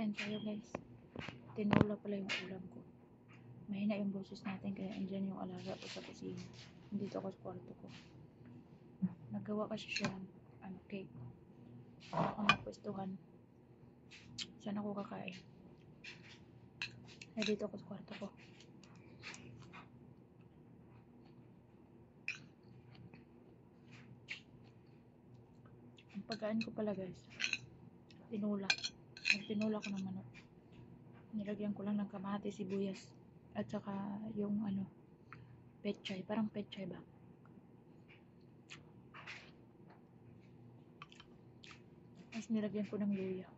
Kain tayo guys. Tinola pala yung ulam ko. Mahina yung boses natin kaya andyan yung alaga ko sa kusina. Dito ako sa kwarto ko. Nagawa kasi siya ng cake. Wala akong napwestuhan. Saan ako kakain? Dito ako sa kwarto ko. Ang pagkain ko pala guys, tinola. Nagtinola ko ng manok. Nilagyan ko lang ng kamatis, sibuyas, at saka yung pechay. Parang pechay ba? Tapos nilagyan ko ng luya.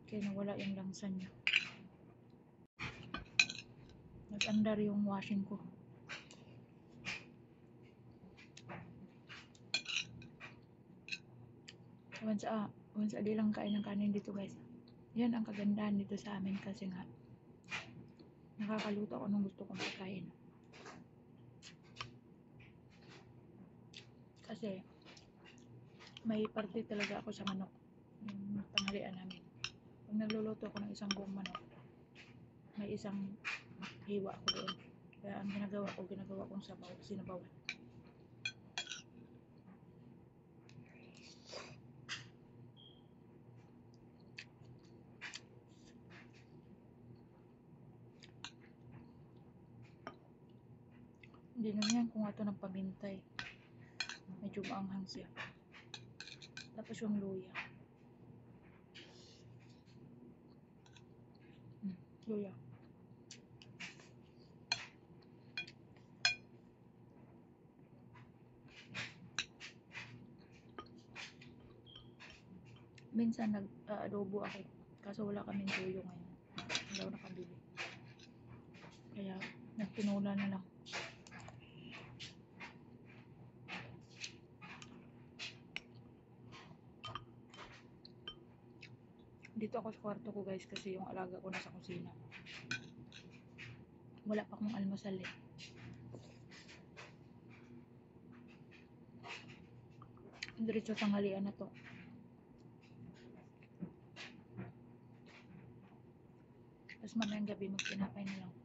Kaya nawala yung langsa niya. Nag-andar yung washing ko. Once a day lang kain ng kanin dito guys. Yan ang kagandahan dito sa amin kasi nga nakakaluto ako ng gusto kong pagkain. Kasi may parte talaga ako sa manok. Yung tanghalian namin. Pag nagluluto ako ng isang buong manok, may isang hiwa ako doon. Kaya ang ginagawa kong sinabawan. Hindi na yan kung ato ng pamintay. Medyo maanghang siya. Tapos yung luya. Luya. Minsan nag-adobo ako. Kaso wala kaming tuyo ngayon. Hindi ako nakabili. Kaya nagtinola na lang. Dito ako sa kwarto ko guys kasi yung alaga ko nasa kusina. Wala pa akong almusal eh. Diretso tanghalian na to. Tapos mamayang gabi magtinapay na lang.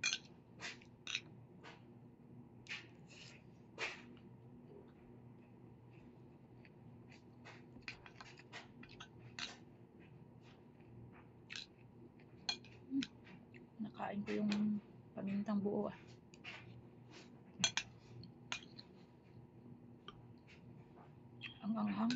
Nakain ko yung pamintang buo ah. Ang anghang.